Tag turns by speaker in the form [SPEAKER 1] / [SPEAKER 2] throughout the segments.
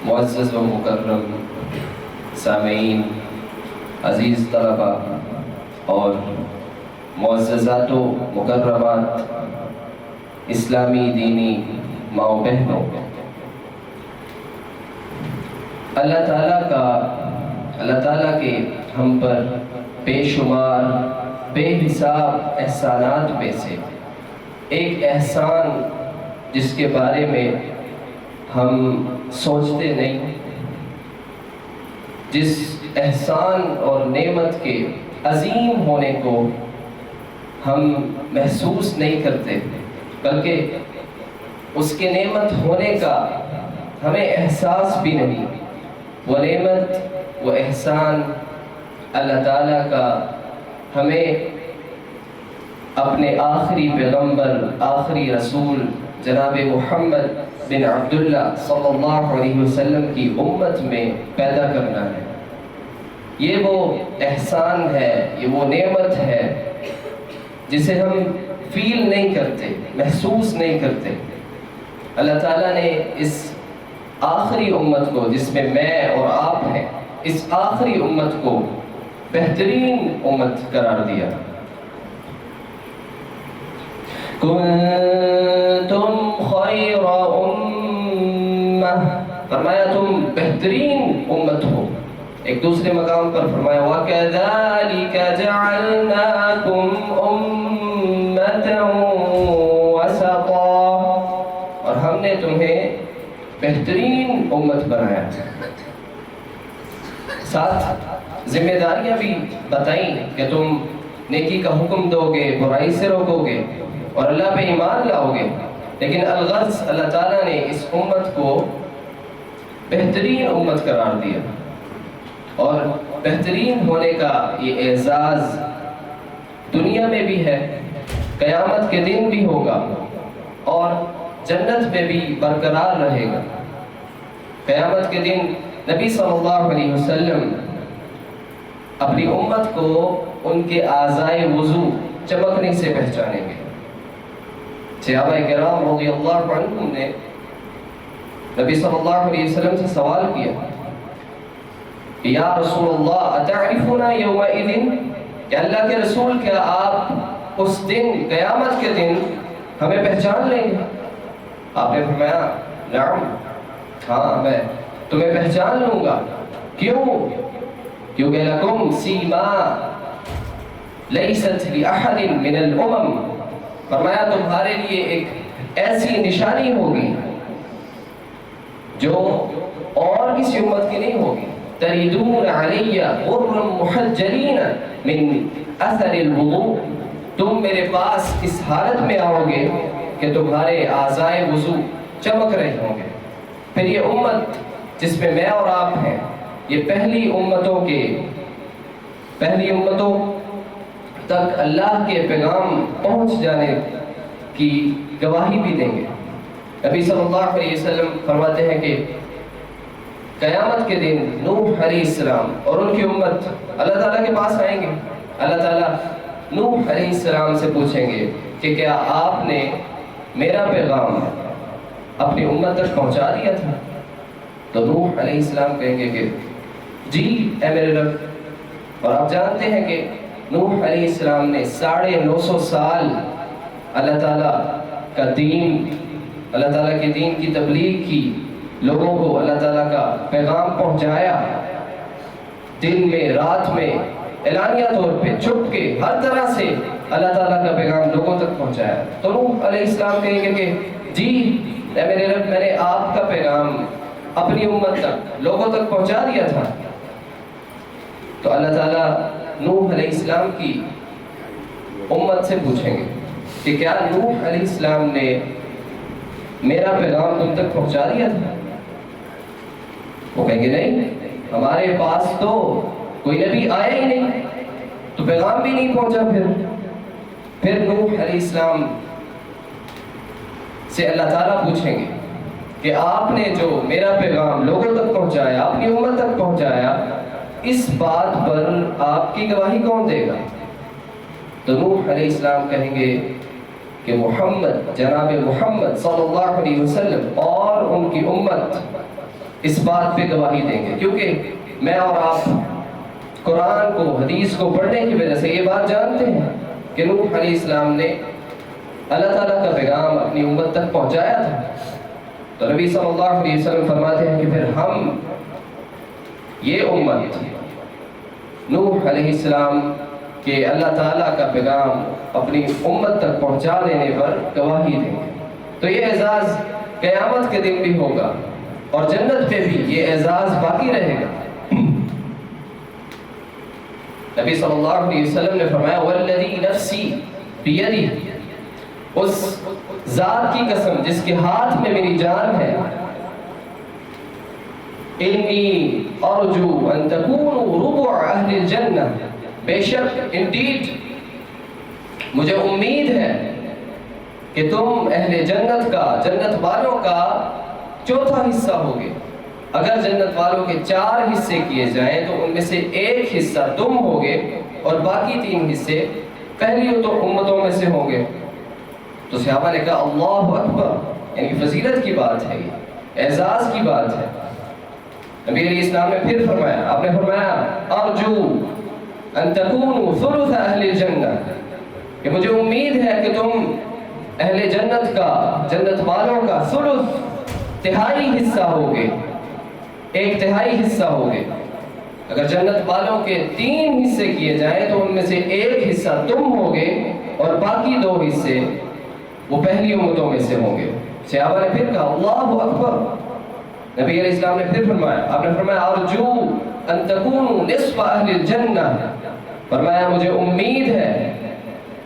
[SPEAKER 1] معزز و مکرم سامعین، عزیز طلباء اور معززات و مکرمات اسلامی دینی ماں و بہنوں، اللہ تعالیٰ کے ہم پر بے شمار بے حساب احسانات میں سے ایک احسان جس کے بارے میں ہم سوچتے نہیں، جس احسان اور نعمت کے عظیم ہونے کو ہم محسوس نہیں کرتے، بلکہ اس کے نعمت ہونے کا ہمیں احساس بھی نہیں۔ وہ نعمت، وہ احسان اللہ تعالیٰ کا ہمیں اپنے آخری پیغمبر، آخری رسول جناب محمد بن عبداللہ صلی اللہ علیہ وسلم کی امت میں پیدا کرنا ہے۔ یہ وہ احسان ہے، یہ وہ نعمت ہے جسے ہم فیل نہیں کرتے، محسوس نہیں کرتے۔ اللہ تعالیٰ نے اس آخری امت کو، جس میں میں اور آپ ہیں، اس آخری امت کو بہترین امت قرار دیا۔ کنتم خیر امہ، فرمایا تم بہترین امت ہو۔ ایک دوسرے مقام پر فرمایا وَكَذَلِكَ جَعَلْنَاكُمْ أُمَّةً وَسَطًا، اور ہم نے تمہیں بہترین امت بنایا۔ ساتھ ذمہ داریاں بھی بتائیں کہ تم نیکی کا حکم دو گے، برائی سے روکو گے اور اللہ پہ ایمان لاؤ گے، لیکن الغرض اللہ تعالیٰ نے اس امت کو بہترین امت قرار دیا، اور بہترین ہونے کا یہ اعزاز دنیا میں بھی ہے، قیامت کے دن بھی ہوگا اور جنت میں بھی برقرار رہے گا۔ قیامت کے دن نبی صلی اللہ علیہ وسلم اپنی امت کو ان کے اعضائے وضو چمکنے سے پہچانیں گے۔ صحابہ کرام رضی اللہ عنہم نے نبی صلی اللہ علیہ وسلم سے سوال کیا کہ یا رسول اللہ اتعرفنا یومئذ، کہ اللہ کے رسول کیا آپ اس دن، قیامت کے دن ہمیں پہچان لیں گے؟ آپ نے فرمایا نعم، ہاں میں تمہیں پہچان لوں گا۔ کیوں؟ کیونکہ لکم سیما لیست لأحد من الامم، فرمایا تمہارے لیے ایک ایسی نشانی ہوگی جو اور کسی امت کی نہیں ہوگی۔ تریدون علی غرا محجلین من اثر الوضوء، تم میرے پاس اس حالت میں آؤ گے کہ تمہارے اعضائے وضو چمک رہے ہوں گے۔ پھر یہ امت جس میں میں اور آپ ہیں، یہ پہلی امتوں تک اللہ کے پیغام پہنچ جانے کی گواہی بھی دیں گے۔ نبی صلی اللہ علیہ وسلم فرماتے ہیں کہ قیامت کے دن نوح علیہ السلام اور ان کی امت اللہ تعالیٰ کے پاس آئیں گے۔ اللہ تعالیٰ نوح علیہ السلام سے پوچھیں گے کہ کیا آپ نے میرا پیغام اپنی امت تک پہنچا دیا تھا؟ تو نوح علیہ السلام کہیں گے کہ جی اے میرے رب۔ اور آپ جانتے ہیں کہ نوح علیہ السلام نے 950 سال اللہ تعالیٰ کا دین، اللہ تعالیٰ کے دین کی تبلیغ کی، لوگوں کو اللہ تعالیٰ کا پیغام پہنچایا، دن میں رات میں اعلانیہ طور پہ چھپ کے ہر طرح سے اللہ تعالیٰ کا پیغام لوگوں تک پہنچایا۔ تو نوح علیہ السلام کہیں گے کہ جی اے میرے رب، میں نے آپ کا پیغام اپنی امت تک، لوگوں تک پہنچا دیا تھا۔ تو اللہ تعالیٰ نوح علیہ السلام کی امت سے پوچھیں گے کہ کیا نوح علیہ السلام نے میرا پیغام تم تک پہنچا دیا تھا؟ وہ کہیں گے نہیں، ہمارے پاس تو کوئی نبی آیا ہی نہیں، تو پیغام بھی نہیں پہنچا۔ پھر نوح علیہ السلام سے اللہ تعالیٰ پوچھیں گے کہ آپ نے جو میرا پیغام لوگوں تک پہنچایا، اپنی امت تک پہنچایا، اس بات پر آپ کی گواہی کون دے گا؟ تو نوح علیہ السلام کہیں گے کہ محمد، جناب محمد صلی اللہ علیہ وسلم اور ان کی امت اس بات پہ گواہی دیں گے، کیونکہ میں اور آپ قرآن کو، حدیث کو پڑھنے کی وجہ سے یہ بات جانتے ہیں کہ نوح علیہ السلام نے اللہ تعالیٰ کا پیغام اپنی امت تک پہنچایا تھا۔ تو نبی صلی اللہ علیہ وسلم فرماتے ہیں کہ پھر ہم یہ امت نوح علیہ السلام کے اللہ تعالیٰ کا پیغام اپنی امت تک پہنچا دینے پر گواہی دیں گے۔ تو یہ اعزاز قیامت کے دن بھی ہوگا اور جنت پہ بھی یہ اعزاز باقی رہے گا۔ نبی صلی اللہ علیہ وسلم نے فرمایا والذی نفسی بیدی، اس ذات کی قسم جس کے ہاتھ میں میری جان ہے، انی ارجو ان تکونوا ربع اہل الجنہ، بے شک انڈیڈ مجھے امید ہے کہ تم اہل جنت کا، جنت والوں کا چوتھا حصہ ہوگے۔ اگر جنت والوں کے 4 حصے کیے جائیں تو ان میں سے 1 حصہ تم ہوگے اور باقی 3 حصے پہلی تو امتوں میں سے ہوں گے۔ تو صحابہ نے کہا اللہ اکبر، یعنی فضیلت کی بات ہے، یہ اعزاز کی بات ہے۔ نبی علیہ السلام نے پھر فرمایا، آپ نے فرمایا ارجو ان تکونوا ثلث اہل الجنہ، کہ مجھے امید ہے کہ تم اہل جنت کا، جنت والوں کا ثلث، تہائی حصہ ہوگے، 1/3 حصہ ہوگے۔ اگر جنت والوں کے 3 حصے کیے جائیں تو ان میں سے 1 حصہ تم ہوگے اور باقی 2 حصے وہ پہلی امتوں میں سے ہوں گے۔ صحابہ نے پھر کہا اللہ اکبر۔ نبی علیہ السلام نے پھر فرمایا، آپ نے فرمایا ارجو ان تکونوا نصف اہل الجنہ، فرمایا مجھے امید ہے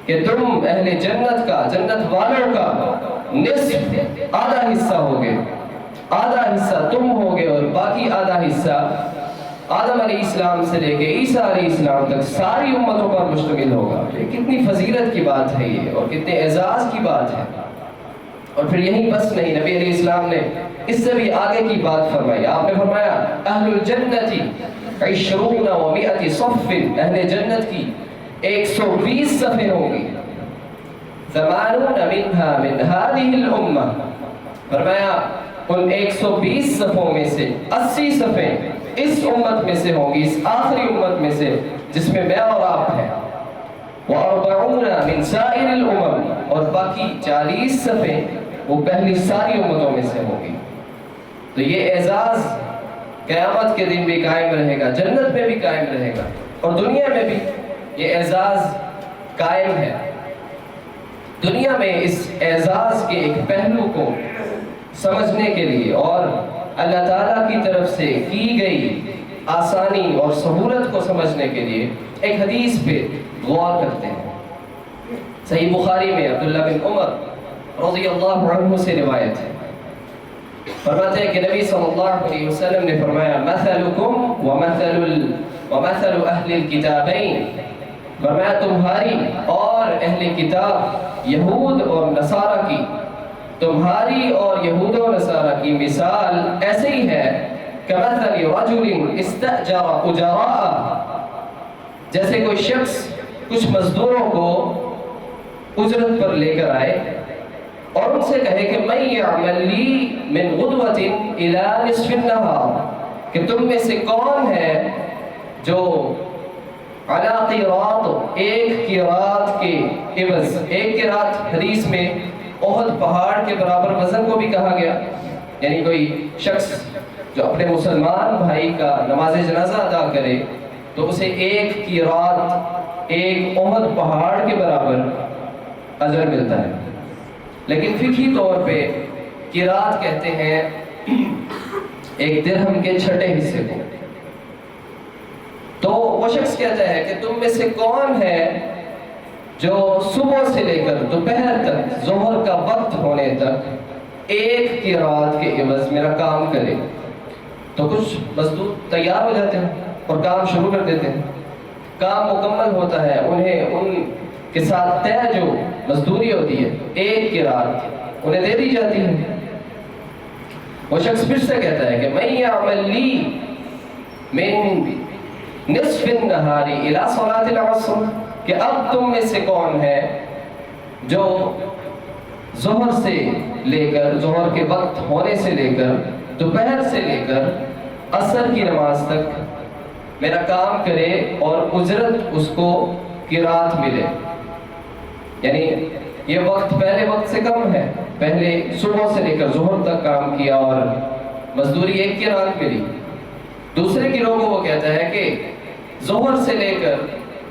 [SPEAKER 1] کہ تم اہل جنت کا، جنت والوں کا نصف، آدھا حصہ ہوگے، آدھا حصہ تم ہوگے اور باقی آدھا حصہ آدم علیہ السلام سے لے کے عیسیٰ علیہ السلام تک ساری امتوں پر مشتمل ہوگا۔ کتنی فضیلت کی بات ہے یہ اور کتنے اعزاز کی بات ہے۔ اور پھر یہی بس نہیں، نبی علیہ السلام نے اس سے بھی آگے کی بات فرمائی۔ آپ نے فرمایا اہل الجنت 20 و 100 صف، اہل جنت کی 120 صفیں ہوں گی، 80 منها من هذه الامہ، فرمایا ان 120 صفوں میں سے 80 صفیں اس امت میں سے ہوں گی، اس آخری امت میں سے جس میں میں اور آپ ہیں، وَأَرْبَعُونَ مِنْ سَائِرِ الْأُمَمِ، اور باقی 40 صفیں وہ پہلی ساری امتوں میں سے ہوں گی۔ تو یہ اعزاز قیامت کے دن بھی قائم رہے گا، جنت میں بھی قائم رہے گا اور دنیا میں بھی یہ اعزاز قائم ہے۔ دنیا میں اس اعزاز کے ایک پہلو کو سمجھنے کے لیے اور اللہ تعالیٰ کی طرف سے کی گئی آسانی اور سہولت کو سمجھنے کے لیے ایک حدیث پہ غور کرتے ہیں۔ صحیح بخاری میں عبداللہ بن عمر رضی اللہ عنہ سے روایت ہے، فرماتے ہیں کہ نبی صلی اللہ علیہ وسلم نے فرمایا مثلکم ومثل اہل الکتابین، فرمایا تمہاری اور اہل کتاب یہود اور نصارہ کی، تمہاری اور یہود و نصارہ کی مثال ایسے ہی ہے کمثل رجل استأجر اجراء، جیسے کوئی شخص کچھ مزدوروں کو اجرت پر لے کر آئے اور ان سے کہے کہ من یعمل لی من غدوۃ الی نصف النہار، کہ تم میں سے کون ہے جو علی قیراط، 1 قیراط کے عوض، 1 قیراط حدیث میں احد پہاڑ کے برابر وزن کو بھی کہا گیا، یعنی کوئی شخص جو اپنے مسلمان بھائی کا نماز جنازہ ادا کرے تو اسے 1 قیراط، 1 احد پہاڑ کے برابر اجر ملتا ہے۔ لیکن فقہی طور پہ قیراط کہتے ہیں 1 درہم کے 6 حصے کو۔ تو وہ شخص کہتا ہے کہ تم میں سے کون ہے جو صبح سے لے کر دوپہر تک، ظہر کا وقت ہونے تک 1 قیراط کے عوض میرا کام کرے؟ تو کچھ مزدور تیار ہو جاتے ہیں اور کام شروع کر دیتے ہیں، کام مکمل ہوتا ہے، انہیں ان کے ساتھ طے جو مزدوری ہوتی ہے 1 قیراط انہیں دے دی جاتی ہے۔ وہ شخص پھر سے کہتا ہے کہ من یعمل لی من نصف النہار الی صلاۃ العصر، کہ اب تم میں سے کون ہے جو ظہر سے لے کر، ظہر کے وقت ہونے سے لے کر دوپہر سے لے کر عصر کی نماز تک میرا کام کرے اور اجرت اس کو قرات ملے. یعنی یہ وقت پہلے وقت سے کم ہے. پہلے صبح سے لے کر ظہر تک کام کیا اور مزدوری 1 قرات ملی. دوسرے گروہ کو وہ کہتا ہے کہ ظہر سے لے کر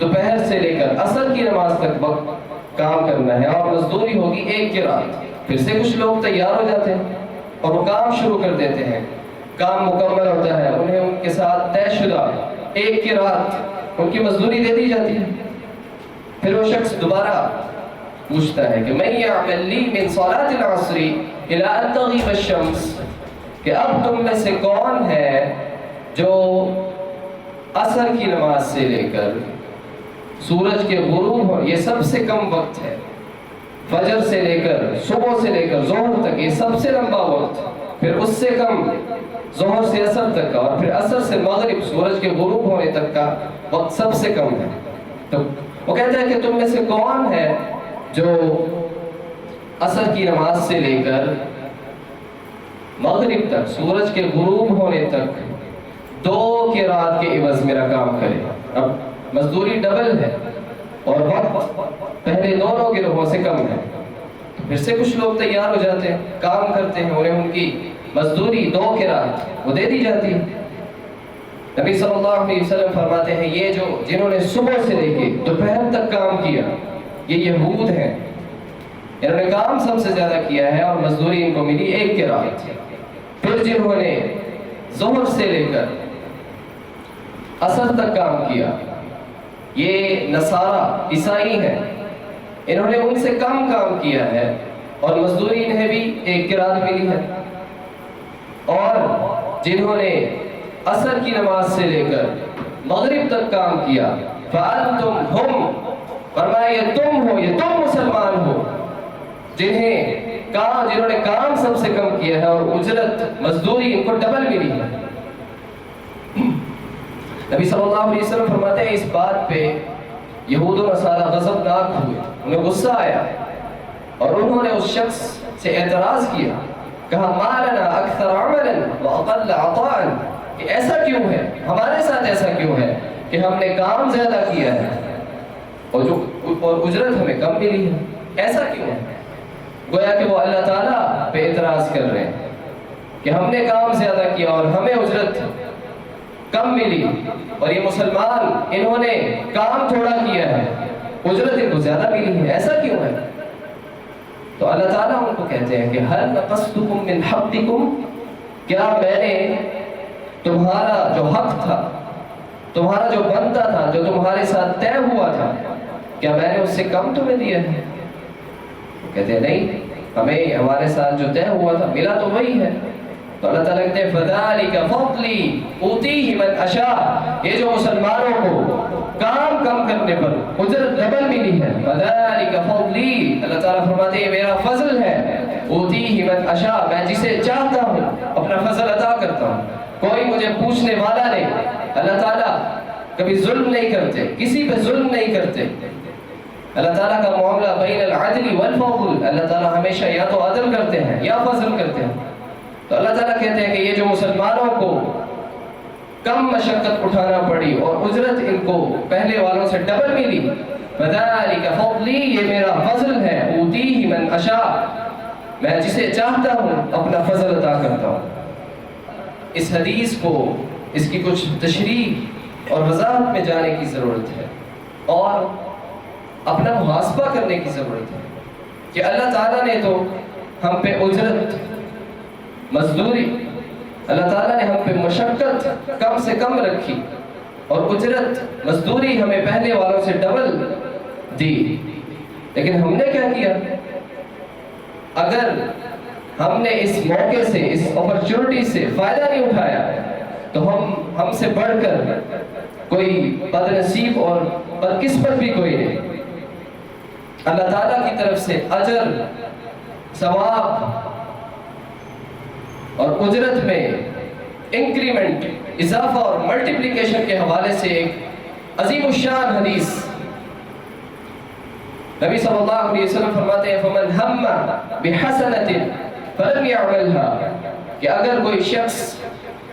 [SPEAKER 1] دوپہر سے لے کر عصر کی نماز تک وقت کام کرنا ہے اور مزدوری ہوگی 1 قرات. پھر سے کچھ لوگ تیار ہو جاتے ہیں اور وہ کام شروع کر دیتے ہیں. کام مکمل ہوتا ہے, انہیں ان کے ساتھ طے شدہ 1 قرات ان کی مزدوری دے دی جاتی ہے. پھر وہ شخص دوبارہ پوچھتا ہے کہ من یعمل لی من صلاة العصر الی ان تغیب الشمس, کہ اب تم میں سے کون ہے جو عصر کی نماز سے لے کر سورج کے غروب ہو, یہ سب سے کم وقت ہے, فجر سے لے کر صبح سے لے کر ظہر تک یہ سب سے لمبا وقت, پھر اس سے کم ظہر سے عصر تک کا, اور پھر عصر سے مغرب سورج کے غروب ہونے تک کا وقت سب سے کم ہے. تو وہ کہتا ہے کہ تم میں سے کون ہے جو عصر کی نماز سے لے کر مغرب تک سورج کے غروب ہونے تک 2 قرات کے عوض میرا کام کرے. اب مزدوری ڈبل ہے اور وقت پہلے دونوں گروہوں سے کم ہے. پھر سے کچھ لوگ تیار ہو جاتے ہیں, کام کرتے ہیں, انہیں ان کی مزدوری 2 قرات وہ دے دی جاتی ہے. نبی صلی اللہ علیہ وسلم فرماتے ہیں یہ جو جنہوں نے صبح سے لے کے دوپہر تک کام کیا یہ یہود ہیں, انہوں نے کام سب سے زیادہ کیا ہے اور مزدوری ان کو ملی 1 قرات. پھر جنہوں نے ظہر سے لے کر عصر تک کام کیا یہ نصارہ عیسائی ہیں, انہوں نے ان سے کم کام کیا ہے اور مزدوری انہیں بھی 1 قرات ملی ہے. اور جنہوں نے عصر کی نماز سے لے کر مغرب تک کام کیا فَأَنْتُمْ هُمْ, فرمایا یہ تم ہو, یہ تم مسلمان ہو جنہوں نے کام سب سے کم کیا ہے اور اجرت مزدوری ان کو ڈبل ملی ہے. نبی صلی اللہ علیہ وسلم فرماتے ہیں اس بات پہ یہود و نصارہ غضبناک ہوئے, انہیں غصہ آیا اور انہوں نے اس شخص سے اعتراض کیا, کہا ما لنا اکثر عملا واقل عطاء, کہ ایسا کیوں ہے, ہمارے ساتھ ایسا کیوں ہے کہ ہم نے کام زیادہ کیا ہے اور اجرت ہمیں کم ملی ہے, ایسا کیوں ہے؟ گویا کہ وہ اللہ تعالیٰ پہ اعتراض کر رہے ہیں کہ ہم نے کام زیادہ کیا اور ہمیں اجرت کم ملی, اور یہ مسلمان انہوں نے کام تھوڑا کیا ہے اجرت ان کو زیادہ ملی ہے, ایسا کیوں ہے؟ تو اللہ تعالیٰ ان کو کہتے ہیں کہ هل نقصتكم من حقكم, کیا میں نے تمہارا جو حق تھا, تمہارا جو بنتا تھا, جو تمہارے ساتھ طے ہوا تھا, کیا میں نے اس سے کم تمہیں دیا ہے؟ وہ کہتے ہیں نہیں, ہمیں ہمارے ساتھ جو طے ہوا تھا ملا تو وہی ہے. تو اللہ تعالیٰ کہتے ہیں فَذَلِكَ فَضْلِي أُوتِيهِ مَنْ أَشَاءُ, یہ جو مسلمانوں کو کام کم کرنے پر اجرت ڈبل ملی ہے, فَذَلِكَ فَضْلِي, اللہ تعالیٰ فرماتے ہیں یہ میرا فضل ہے, أُوتِيهِ مَنْ أَشَاءُ, میں جسے چاہتا ہوں اپنا فضل عطا کرتا ہوں, کوئی مجھے پوچھنے والا نہیں. اللہ تعالیٰ کبھی ظلم نہیں کرتے, کسی پہ ظلم نہیں کرتے. اللہ تعالیٰ کا معاملہ بین العدل والفضل, اللہ تعالیٰ ہمیشہ یا تو عدل کرتے ہیں یا فضل کرتے ہیں. تو اللہ تعالیٰ کہتے ہیں کہ یہ جو مسلمانوں کو کم مشقت اٹھانا پڑی اور اجرت ان کو پہلے والوں سے ڈبل ملی, فَذَلِكَ فَضْلِي, یہ میرا فضل ہے, أُوتِيهِ مَنْ أَشَاءُ, میں جسے چاہتا ہوں اپنا فضل عطا کرتا ہوں. اس حدیث کو اس کی کچھ تشریح اور وضاحت میں جانے کی ضرورت ہے اور اپنا محاسبہ کرنے کی ضرورت ہے کہ اللہ تعالیٰ نے تو ہم پہ اجرت مزدوری, اللہ تعالیٰ نے ہم پہ مشقت کم سے کم رکھی اور اجرت مزدوری ہمیں پہلے والوں سے ڈبل دی, لیکن ہم نے کیا کیا؟ اگر ہم نے اس موقع سے, اس اپرچونٹی سے فائدہ نہیں اٹھایا تو ہم سے بڑھ کر کوئی بد نصیب اور بدقسمت بھی کوئی نہیں. اللہ تعالیٰ کی طرف سے اجر, ثواب اور اجرت میں انکریمنٹ, اضافہ اور ملٹیپلیکیشن کے حوالے سے ایک عظیم الشان حدیث نبی صلی اللہ علیہ وسلم فرماتے ہیں فَمَنْ هَمَّ بِحَسَنَةٍ فَلَمْ يَعْمَلْهَا, کہ اگر کوئی شخص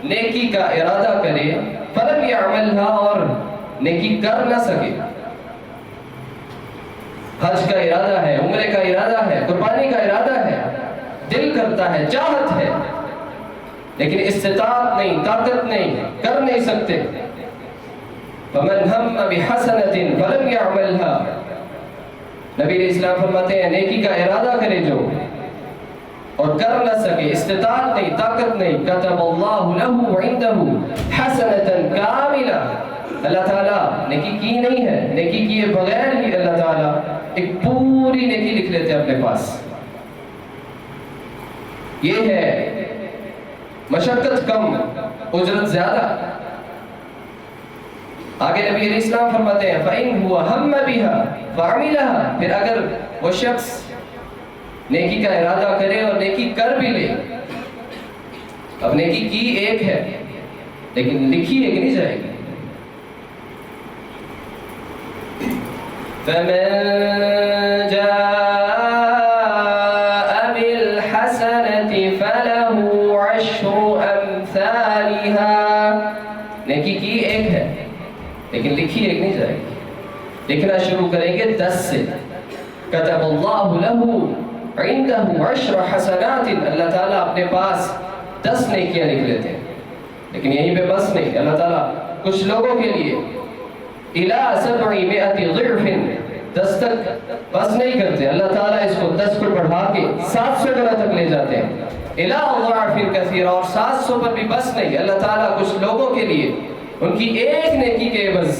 [SPEAKER 1] نیکی کا ارادہ کرے فلم یعملھا اور نیکی کر نہ سکے، حج کا ارادہ ہے، عمرے کا ارادہ ہے، قربانی کا ارادہ ہے، دل کرتا ہے، چاہت ہے، لیکن استطاعت نہیں، طاقت نہیں، کر نہیں سکتے، فمن ہم بحسنۃ فلم یعملھا، نبی علیہ السلام فرماتے ہیں نیکی کا ارادہ کرے جو اور کر نہ سکے، استطاعت نہیں، طاقت نہیں، کتب اللہ لہ عندہ حسنۃ کاملہ، اللہ تعالیٰ نیکی کی نہیں ہے، نیکی کیے بغیر ہی اللہ تعالیٰ ایک پوری نیکی لکھ لیتے ہیں اپنے پاس۔ یہ ہے مشقت کم، اجرت زیادہ۔ آگے نبی علیہ السلام فرماتے ہیں فَإِنْ هُوَ هَمَّ بِهَا فَعَمِلَهَا، پھر اگر وہ شخص نیکی کا ارادہ کرے اور نیکی کر بھی لے، اب نیکی کی ایک ہے لیکن لکھی ایک نہیں جائے گی۔ فَمَن جَاءَ بِالْحَسَنَةِ فَلَهُ عَشْرُ أَمْثَالِهَا، نیکی کی ایک ہے لیکن لکھی ایک نہیں جائے گی، لکھنا شروع کریں گے 10 سے۔ کتب اللہ لہ عندہ 10 حسنات، اللہ تعالیٰ اپنے پاس 10 نیکیاں لکھ لیتے ہیں، لیکن یہیں پہ بس نہیں، اللہ تعالیٰ کچھ لوگوں کے لیے الی 700 ضعف 10 تک بس نہیں کرتے، اللہ تعالیٰ اس کو 10 کو بڑھا کے 700 گنا تک لے جاتے ہیں، الی اضعاف کثیرہ، اور 700 پر بھی بس نہیں، اللہ تعالیٰ کچھ لوگوں کے لیے ان کی ایک نیکی کے عوض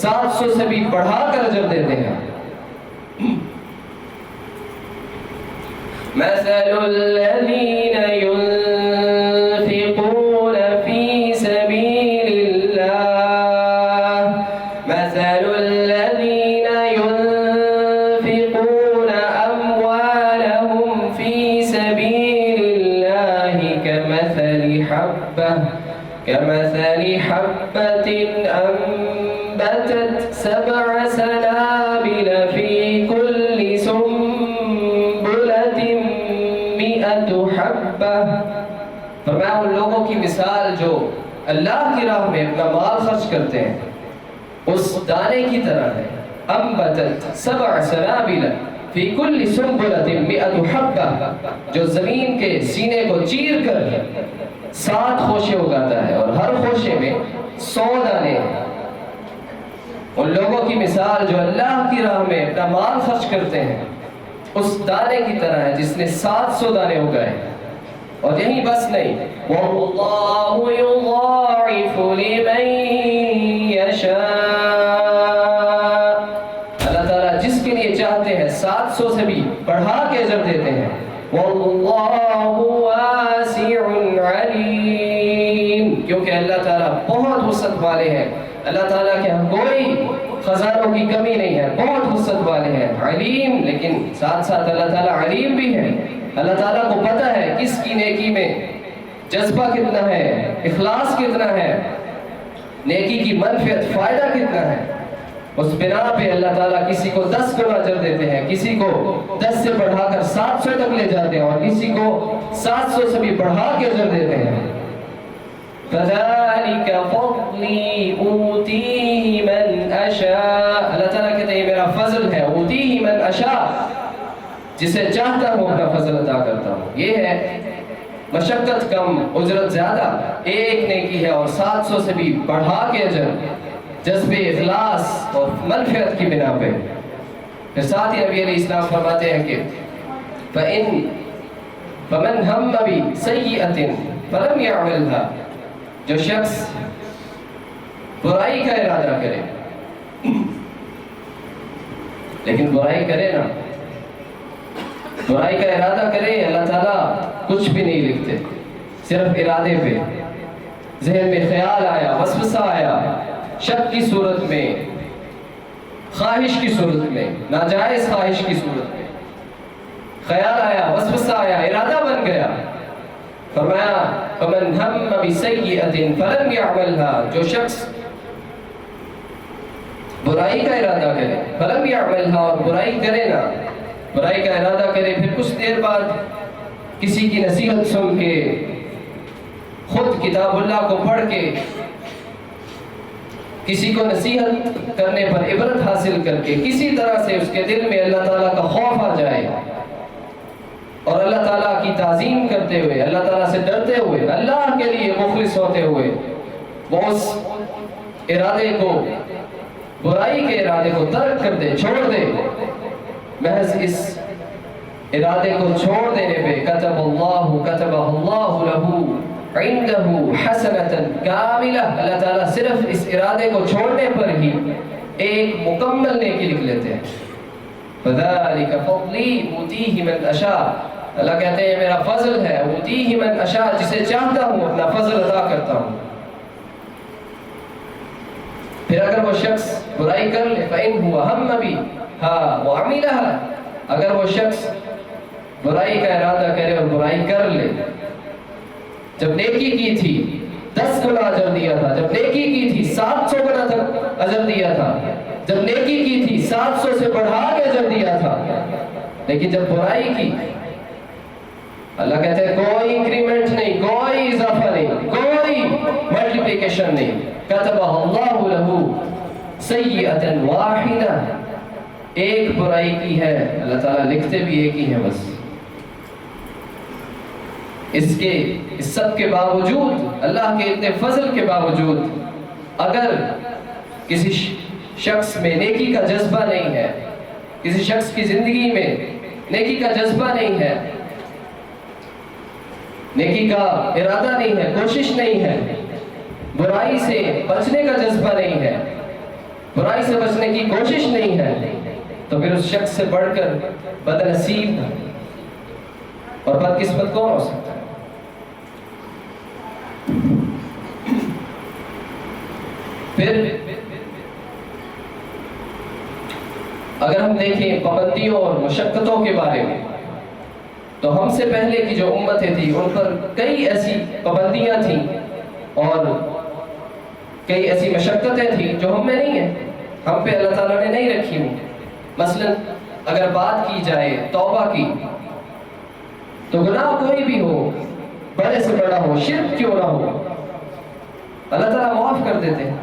[SPEAKER 1] 700 سے بھی بڑھا کر اجر دیتے ہیں۔ مثل الذین ينفقون فی سبیل اللہ، مثل الذین ينفقون اموالهم فی سبیل اللہ كمثل حبة أنبتت 7 سنابل في كل سنبلة 100 حبة، فرمایا ان لوگوں کی مثال جو اللہ کی راہ میں اپنا مال خرچ کرتے ہیں اس دانے کی طرح ہے، انبتت 7 سنابل فی کل سنبلۃ 100 حبہ، جو زمین کے سینے کو چیر کر 7 خوشے اگاتا ہے اور ہر خوشے میں 100 دانے ہیں۔ ان لوگوں کی مثال جو اللہ کی راہ میں اپنا مال خرچ کرتے ہیں اس دانے کی طرح ہے جس نے 700 دانے اگائے، اور یہی بس نہیں، وَاللَّهُ يُضَاعِفُ لِمَن يَشَاءُ، اللہ تعالیٰ جس کے لیے چاہتے ہیں 700 سے بھی بڑھا کے اجر دیتے ہیں۔ وَاللَّهُ وَاسِعٌ عَلِيمٌ، کیونکہ اللہ تعالیٰ بہت وسعت والے ہیں، اللہ تعالیٰ کے ہاں کوئی خزانوں کی کمی نہیں ہے، بہت وسعت والے ہیں، علیم، لیکن ساتھ ساتھ اللہ تعالیٰ علیم بھی ہے، اللہ تعالیٰ کو پتہ ہے کس کی نیکی میں جذبہ کتنا ہے، اخلاص کتنا ہے، نیکی کی منفعت فائدہ کتنا ہے، اس بنا پہ اللہ تعالیٰ کسی کو 10 گنا اجر دیتے ہیں، کسی کو 10 سے بڑھا کر 700 تک لے جاتے ہیں، اور کسی کو 700 سے بھی بڑھا کے اجر دیتے ہیں۔ فَذَلِكَ فَضْلِي أُوتِيهِ مَنْ أَشَاءُ، اللہ تعالیٰ کہتے ہیں یہ میرا فضل ہے، أُوتِيهِ مَنْ أَشَاءُ، جسے چاہتا ہوں اپنا فضل عطا کرتا ہوں۔ یہ ہے مشقت کم، اجرت زیادہ، ایک نیکی ہے اور 700 سے بھی بڑھا کے اجر، جذب اخلاص اور منفعت کی بنا پہ۔ پھر ساتھ ہی نبی علیہ السلام فرماتے ہیں کہ فَمَنْ هَمَّ بِسَيِّئَةٍ فَلَمْ يَعْمَلْهَا، جو شخص برائی کا ارادہ کرے لیکن برائی کرے نا، برائی کا ارادہ کرے، اللہ تعالیٰ کچھ بھی نہیں لکھتے، صرف ارادے پہ ذہن میں خیال آیا، وسوسہ آیا، شک کی صورت میں، خواہش کی صورت میں، ناجائز خواہش کی صورت میں خیال آیا، وسوسہ آیا، ارادہ بن گیا، فرمایا فَمَنْ هَمَّ بِسَيِّئَةٍ فَلَمْ يَعْمَلْهَا، جو شخص برائی کا ارادہ کرے، فَلَمْ يَعْمَلْهَا، اور برائی کرے نا، برائی کا ارادہ کرے، پھر کچھ دیر بعد کسی کی نصیحت سن کے خود کتاب اللہ کو پڑھ کے کسی کو نصیحت کرنے پر عبرت حاصل کر کے کسی طرح سے اس کے دل میں اللہ تعالیٰ کا خوف آ جائے اور اللہ تعالیٰ کی تعظیم کرتے ہوئے، اللہ تعالیٰ سے ڈرتے ہوئے، اللہ کے لیے مخلص ہوتے ہوئے وہ اس ارادے کو، برائی کے ارادے کو ترک کر دے، چھوڑ دے، محض اس ارادے کو چھوڑ دینے پہ کتب اللہ لہ عندہ حسنۃ کاملہ، اللہ تعالیٰ صرف اس ارادے کو چھوڑنے پر ہی ایک مکمل نیکی لکھ لیتے ہیں۔ فذلک فضلی اؤتیہ من اشاء، اللہ کہتے ہیں میرا فضل ہے، اؤتیہ من اشاء، جسے چاہتا ہوں اپنا فضل عطا کرتا ہوں۔ پھر اگر وہ شخص برائی کر لے فإن هو ہم بها وعملها، اگر وہ شخص برائی کا ارادہ کرے اور برائی کر لے، جب نیکی کی تھی 10 گنا اجر دیا تھا، جب نیکی کی تھی 700 گنا تک اجر دیا تھا، جب نیکی کی تھی 700 سے بڑھا کے اجر دیا تھا، لیکن جب برائی کی اللہ کہتے ہیں کوئی انکریمنٹ نہیں، کوئی اضافہ نہیں، کوئی ملٹیپلیکیشن نہیں، کتب اللہ لہ سیئۃ واحدہ، ایک برائی کی ہے اللہ تعالیٰ لکھتے بھی ایک ہی ہے بس۔ اس سب کے باوجود، اللہ کے اتنے فضل کے باوجود، اگر کسی شخص میں نیکی کا جذبہ نہیں ہے، کسی شخص کی زندگی میں نیکی کا جذبہ نہیں ہے، نیکی کا ارادہ نہیں ہے، کوشش نہیں ہے، برائی سے بچنے کا جذبہ نہیں ہے، برائی سے بچنے کی کوشش نہیں ہے، تو پھر اس شخص سے بڑھ کر بدنصیب اور بدقسمت کون ہو سکتا ہے؟ پھر اگر ہم دیکھیں پابندیوں اور مشقتوں کے بارے میں، تو ہم سے پہلے کی جو امتیں تھیں ان پر کئی ایسی پابندیاں تھیں اور کئی ایسی مشقتیں تھیں جو ہم میں نہیں ہیں، ہم پہ اللہ تعالیٰ نے نہیں رکھی ہوئی۔ مثلا اگر بات کی جائے توبہ کی، تو گناہ کوئی بھی ہو، بڑے سے بڑا ہو، شرک کیوں نہ ہو، اللہ تعالیٰ معاف کر دیتے ہیں۔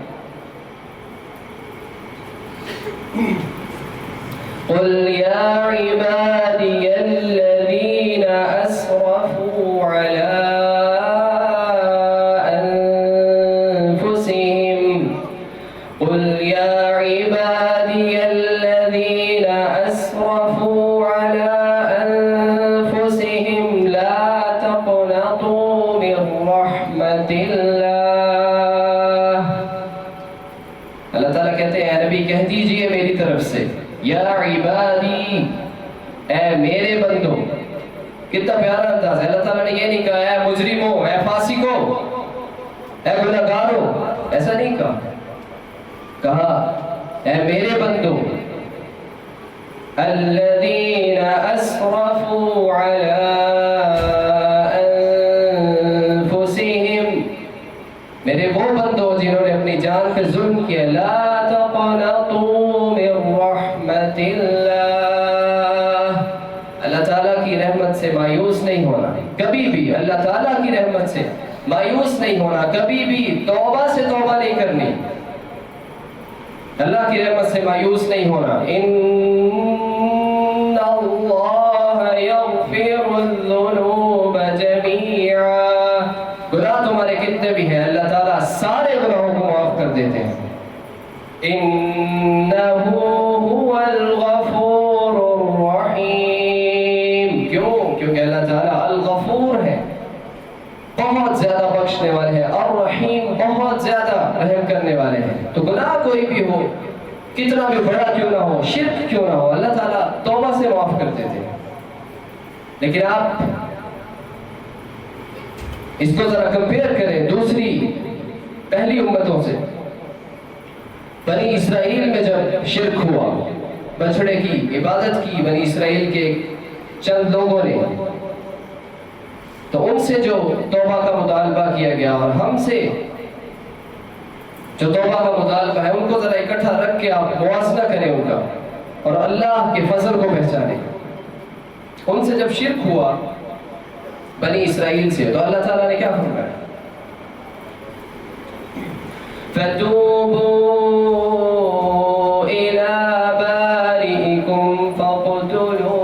[SPEAKER 1] قل یا عبادی الذین اسرفوا علی انفسهم، قل یا عبادی الذین اسرفوا علی انفسهم لا تقنطوا من رحمت اللہ۔ اللہ تعالیٰ کہتے ہیں اے نبی کہہ دیجئے میری طرف سے، یا عبادی، اے میرے بندو۔ کتنا پیارا انداز ہے، اللہ تعالیٰ نے یہ نہیں کہا اے مجرموں، اے فاسقوں، اے گنہگاروں، ایسا نہیں کہا اے میرے بندو، الذین اسرفوا علی انفسہم، میرے وہ بندو جنہوں نے اپنی جان پہ ظلم کیا، لا تقنطوا من رحمت اللہ، اللہ تعالیٰ کی رحمت سے مایوس نہیں ہونا کبھی بھی، اللہ تعالیٰ کی رحمت سے مایوس نہیں ہونا کبھی بھی، توبہ سے توبہ نہیں کرنی، اللہ کی رحمت سے مایوس نہیں ہونا۔ ان اللہ یغفر الذنوب جمیعا، گناہ تمہارے کتنے بھی ہیں اللہ تعالیٰ سارے گناہوں کو معاف کر دیتے ہیں۔ انہ هو الغفور الرحیم، کیونکہ اللہ تعالیٰ الغفور ہے، بہت زیادہ بخشنے والے ہیں، الرحیم بہت زیادہ رحم کرنے والے ہیں۔ تو گناہ کوئی بھی ہو، کتنا بھی بڑا کیوں نہ ہو، شرک کیوں نہ ہو، اللہ تعالیٰ توبہ سے معاف کر دیتے ہیں۔ لیکن آپ اس کو ذرا کمپیئر کریں دوسری پہلی امتوں سے۔ بنی اسرائیل میں جب شرک ہوا، بچڑے کی عبادت کی بنی اسرائیل کے چند لوگوں نے، تو ان سے جو توبہ کا مطالبہ کیا گیا اور ہم سے جو توبہ کا مطالبہ ہے، ان کو ذرا اکٹھا رکھ کے آپ موازنہ کریں ان کا، اور اللہ کے فضل کو پہچانیں۔ ان سے جب شرک ہوا بنی اسرائیل سے، تو اللہ تعالیٰ نے کیا فرمایا؟ فتوبوا إلى بارئكم فاقتلوا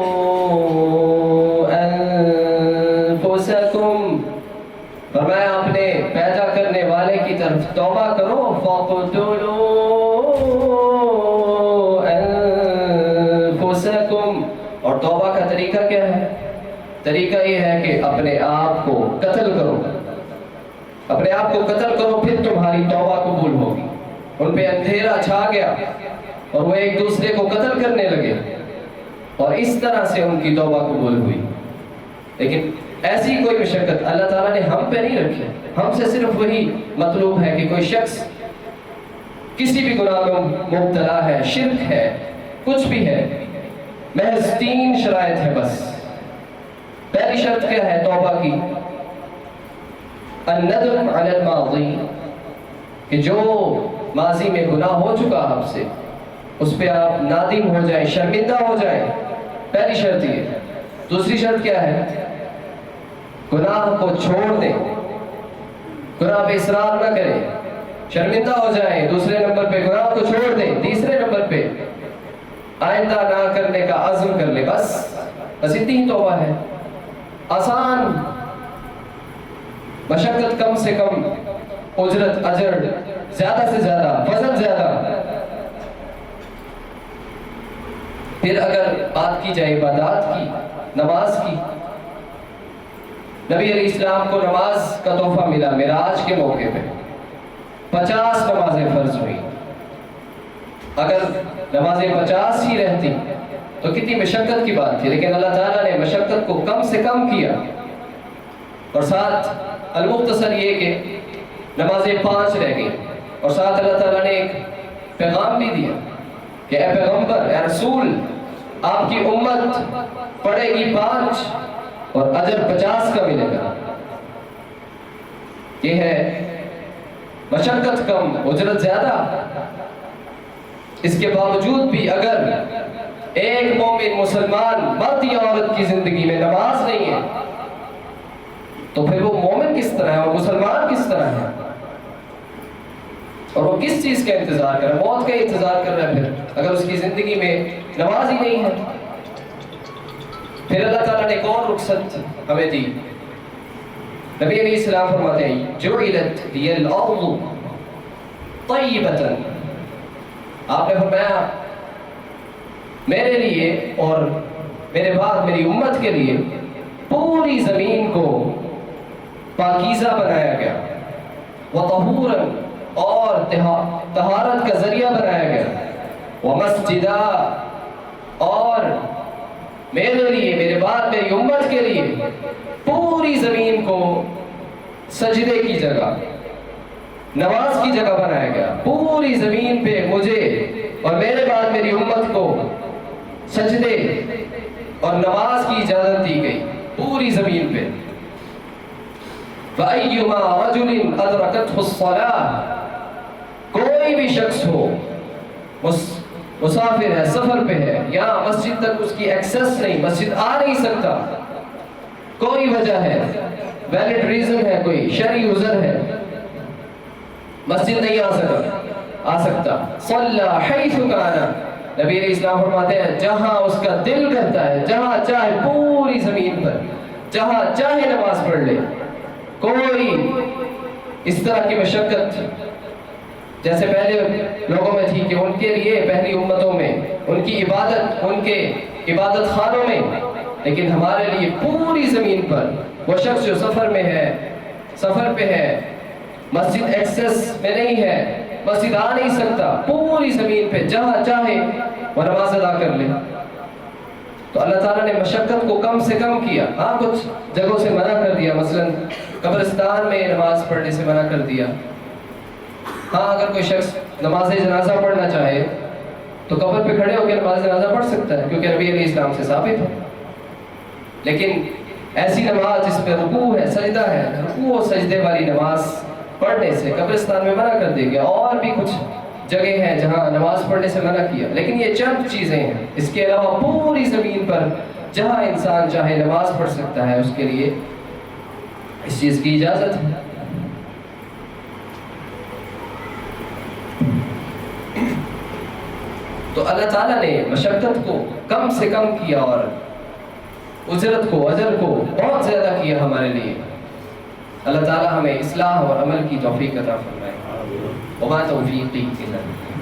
[SPEAKER 1] أنفسكم، فرمایا اپنے پیدا کرنے والے کی طرف توبہ کرو. فاقتلوا أنفسكم، اور توبہ کا طریقہ کیا ہے؟ طریقہ یہ ہے کہ اپنے آپ کو قتل کرو، اپنے آپ کو قتل کرو، پھر تمہاری توبہ قبول ہوگی. ان پہ اندھیرا چھا گیا اور وہ ایک دوسرے کو قتل کرنے لگے اور اس طرح سے ان کی توبہ قبول ہوئی. لیکن ایسی کوئی مشقت اللہ تعالیٰ نے ہم پہ نہیں رکھی. ہم سے صرف وہی مطلوب ہے کہ کوئی شخص کسی بھی گناہ میں مبتلا ہے، شرک ہے، کچھ بھی ہے، محض 3 شرائط ہے بس. پہلی شرط کیا ہے توبہ کی؟ الندم علی الماضی، کہ جو ماضی میں گناہ ہو چکا آپ سے اس پہ آپ نادم ہو جائیں، شرمندہ ہو جائیں. پہلی شرط یہ. دوسری شرط کیا ہے؟ گناہ کو چھوڑ دیں، گناہ پہ اصرار نہ کریں، شرمندہ ہو جائیں. دوسرے نمبر پہ گناہ کو چھوڑ دیں. تیسرے نمبر پہ آئندہ نہ کرنے کا عزم کر لیں. بس اتنی ہی توبہ ہے. آسان، مشقت کم سے کم، اجرت اجر زیادہ سے زیادہ، فضل زیادہ. پھر اگر بات کی جائے عبادات کی، نماز کی، نبی علیہ السلام کو نماز کا تحفہ ملا معراج کے موقع پہ. 50 نمازیں فرض ہوئی. اگر نمازیں 50 ہی رہتی تو کتنی مشقت کی بات تھی. لیکن اللہ تعالیٰ نے مشقت کو کم سے کم کیا، اور ساتھ المختصر یہ کہ نمازیں 5 رہ گئی، اور ساتھ اللہ تعالیٰ نے ایک پیغام بھی دیا کہ اے پیغمبر، اے رسول، آپ کی امت پڑھے گی 5 اور اجر 50 کا ملے گا. یہ ہے مشقت کم، اجرت زیادہ. اس کے باوجود بھی اگر ایک مومن مسلمان مرد یا عورت کی زندگی میں نماز نہیں ہے تو پھر وہ مومن کس طرح ہے اور مسلمان کس طرح ہے؟ اور وہ کس چیز کا انتظار کر رہا ہے؟ موت کا انتظار کر رہا ہے پھر اگر اس کی زندگی میں نماز ہی نہیں ہے. پھر اللہ تعالیٰ نے ایک اور رخصت ہمیں دی. نبی علیہ السلام فرماتے ہیں جعلت لی الارض طیبۃ، آپ نے فرمایا میرے لیے اور میرے بعد میری امت کے لیے پوری زمین کو پاکیزہ بنایا گیا، وطہورا، اور طہارت کا ذریعہ بنایا گیا، ومسجدا، اور میرے لیے، میرے بعد میری امت کے لیے پوری زمین کو سجدے کی جگہ، نماز کی جگہ بنایا گیا. پوری زمین پہ مجھے اور میرے بعد میری امت کو سجدے اور نماز کی اجازت دی گئی پوری زمین پہ. فَأَيُّمَا رَجُلٍ أَدْرَكَتْهُ الصَّلَاةُ، کوئی بھی شخص ہو، مسافر ہے، سفر پہ ہے، یا مسجد تک اس کی ایکسس نہیں، مسجد آ نہیں سکتا، کوئی وجہ ہے، ویلڈ ریزن ہے، کوئی شرعی عذر ہے، مسجد نہیں آ سکتا، صلی حیث کان، نبی علیہ السلام فرماتے ہیں جہاں اس کا دل کرتا ہے، جہاں چاہے پوری زمین پر جہاں چاہے نماز پڑھ لے. کوئی اس طرح کی مشقت جیسے پہلے لوگوں میں تھی کہ ان کے لیے پہلی امتوں میں ان کی عبادت ان کے عبادت خانوں میں، لیکن ہمارے لیے پوری زمین پر وہ شخص جو سفر میں ہے، سفر پہ ہے، مسجد ایکسس میں نہیں ہے، مسجد آ نہیں سکتا، پوری زمین پہ جہاں چاہے وہ نماز ادا کر لے. تو اللہ تعالیٰ نے مشقت کو کم سے کم کیا. ہاں کچھ جگہوں سے منع کر دیا، مثلا قبرستان میں نماز پڑھنے سے منع کر دیا. ہاں اگر کوئی شخص نماز جنازہ پڑھنا چاہے تو قبر پہ کھڑے ہو کے نماز جنازہ پڑھ سکتا ہے، کیونکہ نبی علیہ السلام سے ثابت ہے. لیکن ایسی نماز جس میں رکوع ہے، سجدہ ہے، رکوع و سجدے والی نماز پڑھنے سے قبرستان میں منع کر دیا گیا. اور بھی کچھ جگہ ہیں جہاں نماز پڑھنے سے منع کیا، لیکن یہ چند چیزیں ہیں. اس کے علاوہ پوری زمین پر جہاں انسان چاہے نماز پڑھ سکتا ہے، اس کے لیے اس چیز کی اجازت ہے. تو اللہ تعالیٰ نے مشقت کو کم سے کم کیا اور اجرت کو، اجر کو بہت زیادہ کیا ہمارے لیے۔ اللہ تعالیٰ ہمیں اصلاح اور عمل کی توفیق عطا فرمائے۔ وما توفیقی الا باللہ۔